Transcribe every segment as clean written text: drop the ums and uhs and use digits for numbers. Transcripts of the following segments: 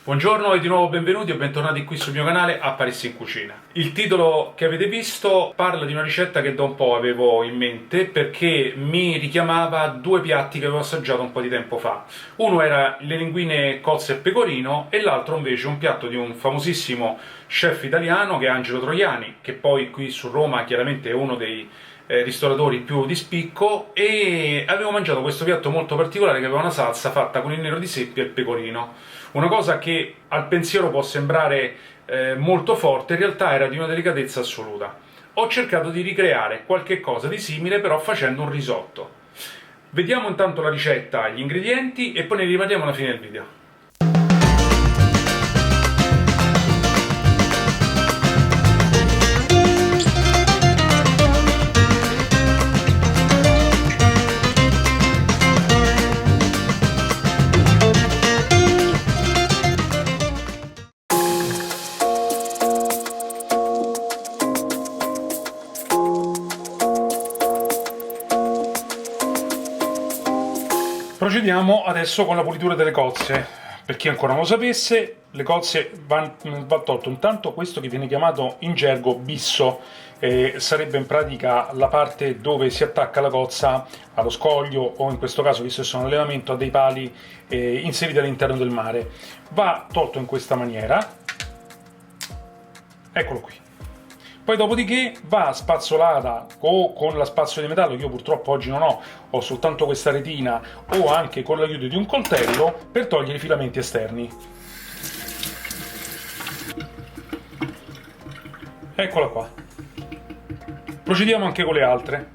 Buongiorno e di nuovo benvenuti o bentornati qui sul mio canale Apparecchi in Cucina. Il titolo che avete visto parla di una ricetta che da un po' avevo in mente perché mi richiamava due piatti che avevo assaggiato un po' di tempo fa. Uno era le linguine cozze e pecorino e l'altro invece un piatto di un famosissimo chef italiano che è Angelo Troiani, che poi qui su Roma chiaramente è uno dei ristoratori più di spicco, e avevo mangiato questo piatto molto particolare che aveva una salsa fatta con il nero di seppia e il pecorino. Una cosa che al pensiero può sembrare molto forte, in realtà era di una delicatezza assoluta. Ho cercato di ricreare qualche cosa di simile però facendo un risotto. Vediamo intanto la ricetta, gli ingredienti e poi ne riparliamo alla fine del video. Procediamo adesso con la pulitura delle cozze. Per chi ancora non lo sapesse, le cozze va tolto intanto questo che viene chiamato in gergo bisso, sarebbe in pratica la parte dove si attacca la cozza allo scoglio o in questo caso, visto che sono allevamento, a dei pali inseriti all'interno del mare. Va tolto in questa maniera, eccolo qui. Poi dopodiché va spazzolata o con la spazzola di metallo, che io purtroppo oggi non ho soltanto questa retina, o anche con l'aiuto di un coltello per togliere i filamenti esterni. Eccola qua. Procediamo anche con le altre.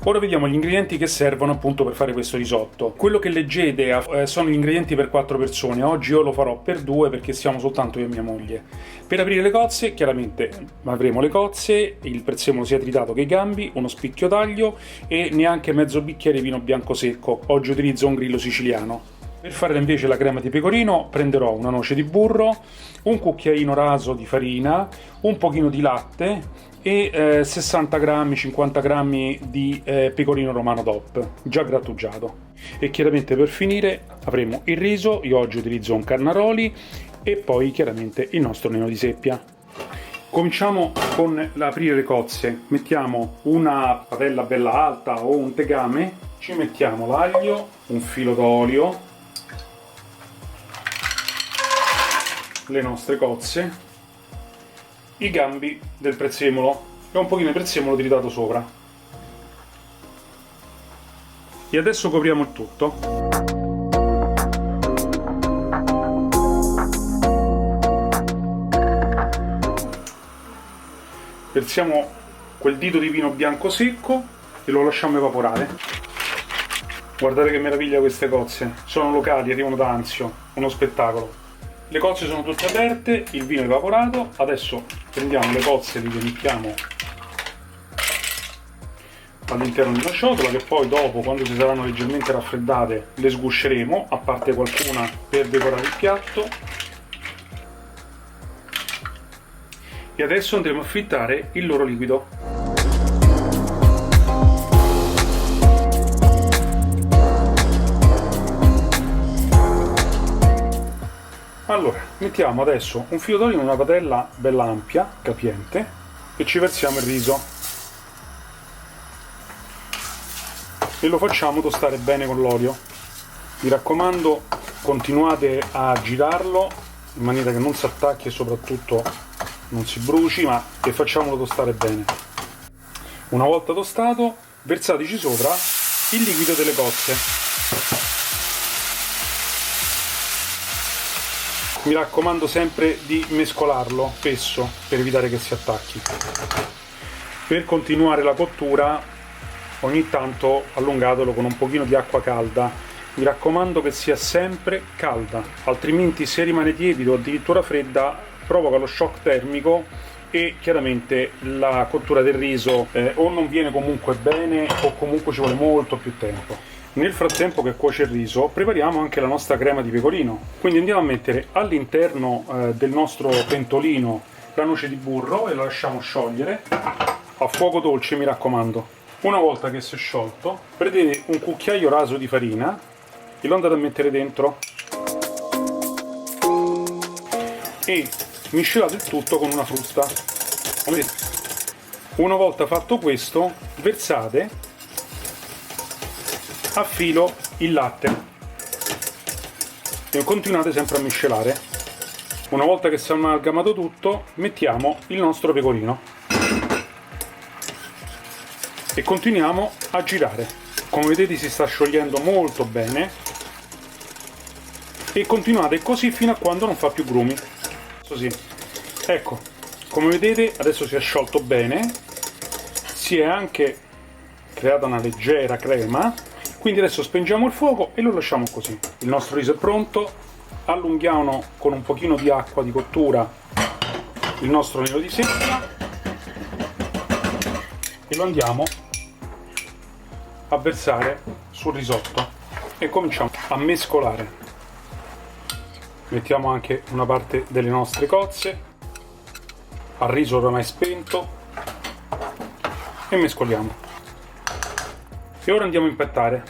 Ora vediamo gli ingredienti che servono appunto per fare questo risotto. Quello che leggete sono gli ingredienti per 4 persone, oggi io lo farò per 2 perché siamo soltanto io e mia moglie. Per aprire le cozze, chiaramente avremo le cozze, il prezzemolo sia tritato che i gambi, uno spicchio d'aglio e neanche mezzo bicchiere di vino bianco secco, oggi utilizzo un grillo siciliano. Per fare invece la crema di pecorino prenderò una noce di burro, un cucchiaino raso di farina, un pochino di latte e 60 grammi, 50 grammi di pecorino romano DOP, già grattugiato. E chiaramente per finire avremo il riso, io oggi utilizzo un Carnaroli, e poi chiaramente il nostro nero di seppia. Cominciamo con l'aprire le cozze. Mettiamo una padella bella alta o un tegame, ci mettiamo l'aglio, un filo d'olio, le nostre cozze, i gambi del prezzemolo e un pochino di prezzemolo tritato sopra. E adesso copriamo il tutto. Versiamo quel dito di vino bianco secco e lo lasciamo evaporare. Guardate che meraviglia queste cozze, sono locali, arrivano da Anzio, uno spettacolo. Le cozze sono tutte aperte, il vino è evaporato, adesso prendiamo le cozze e le mettiamo all'interno di una ciotola che poi dopo, quando si saranno leggermente raffreddate, le sgusceremo, a parte qualcuna per decorare il piatto. E adesso andremo a frittare il loro liquido. Allora, mettiamo adesso un filo d'olio in una padella bella ampia, capiente, e ci versiamo il riso. E lo facciamo tostare bene con l'olio. Mi raccomando, continuate a girarlo in maniera che non si attacchi e soprattutto non si bruci, ma che facciamolo tostare bene. Una volta tostato, versateci sopra il liquido delle cozze. Mi raccomando sempre di mescolarlo spesso per evitare che si attacchi. Per continuare la cottura ogni tanto allungatelo con un pochino di acqua calda. Mi raccomando che sia sempre calda, altrimenti se rimane tiepido o addirittura fredda provoca lo shock termico e chiaramente la cottura del riso o non viene comunque bene o comunque ci vuole molto più tempo. Nel frattempo che cuoce il riso prepariamo anche la nostra crema di pecorino, quindi andiamo a mettere all'interno del nostro pentolino la noce di burro e la lasciamo sciogliere a fuoco dolce, mi raccomando. Una volta che si è sciolto, prendete un cucchiaio raso di farina e lo andate a mettere dentro e miscelate il tutto con una frusta. Una volta fatto questo, versate a filo il latte e continuate sempre a miscelare. Una volta che si è amalgamato tutto, mettiamo il nostro pecorino e continuiamo a girare. Come vedete si sta sciogliendo molto bene e continuate così fino a quando non fa più grumi. Così. Ecco, come vedete adesso si è sciolto bene, si è anche creata una leggera crema, quindi adesso spengiamo il fuoco e lo lasciamo così. Il nostro riso è pronto, allunghiamo con un pochino di acqua di cottura il nostro nero di seppia e lo andiamo a versare sul risotto e cominciamo a mescolare. Mettiamo anche una parte delle nostre cozze al riso ormai spento e mescoliamo. E ora andiamo a impettare.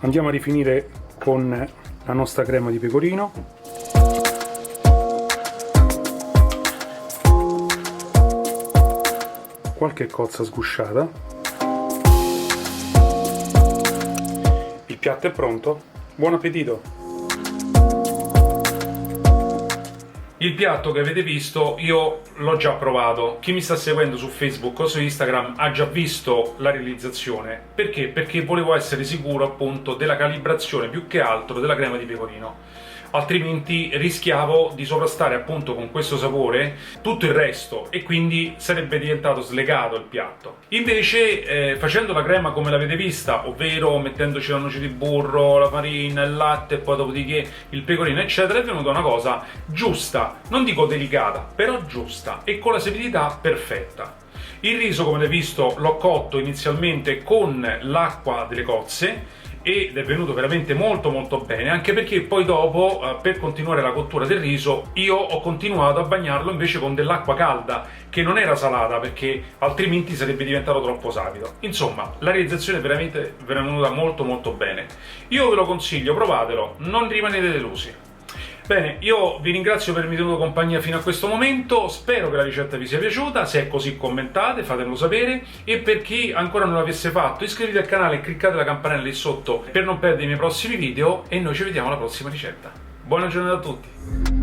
Andiamo a rifinire con la nostra crema di pecorino. Qualche cozza sgusciata. Il piatto è pronto. Buon appetito! Il piatto che avete visto io l'ho già provato. Chi mi sta seguendo su Facebook o su Instagram ha già visto la realizzazione. Perché? Perché volevo essere sicuro appunto della calibrazione più che altro della crema di pecorino. Altrimenti rischiavo di sovrastare appunto con questo sapore tutto il resto e quindi sarebbe diventato slegato il piatto. Invece facendo la crema come l'avete vista, ovvero mettendoci la noce di burro, la farina, il latte e poi dopodiché il pecorino eccetera, è venuta una cosa giusta, non dico delicata, però giusta e con la sapienza perfetta. Il riso, come avete visto, l'ho cotto inizialmente con l'acqua delle cozze ed è venuto veramente molto bene, anche perché poi dopo per continuare la cottura del riso io ho continuato a bagnarlo invece con dell'acqua calda che non era salata perché altrimenti sarebbe diventato troppo sapido. Insomma, la realizzazione è veramente venuta molto bene. Io ve lo consiglio, provatelo, non rimanete delusi. Bene, io vi ringrazio per avermi tenuto compagnia fino a questo momento, spero che la ricetta vi sia piaciuta, se è così commentate, fatemelo sapere e per chi ancora non l'avesse fatto iscrivetevi al canale e cliccate la campanella lì sotto per non perdere i miei prossimi video e noi ci vediamo alla prossima ricetta. Buona giornata a tutti!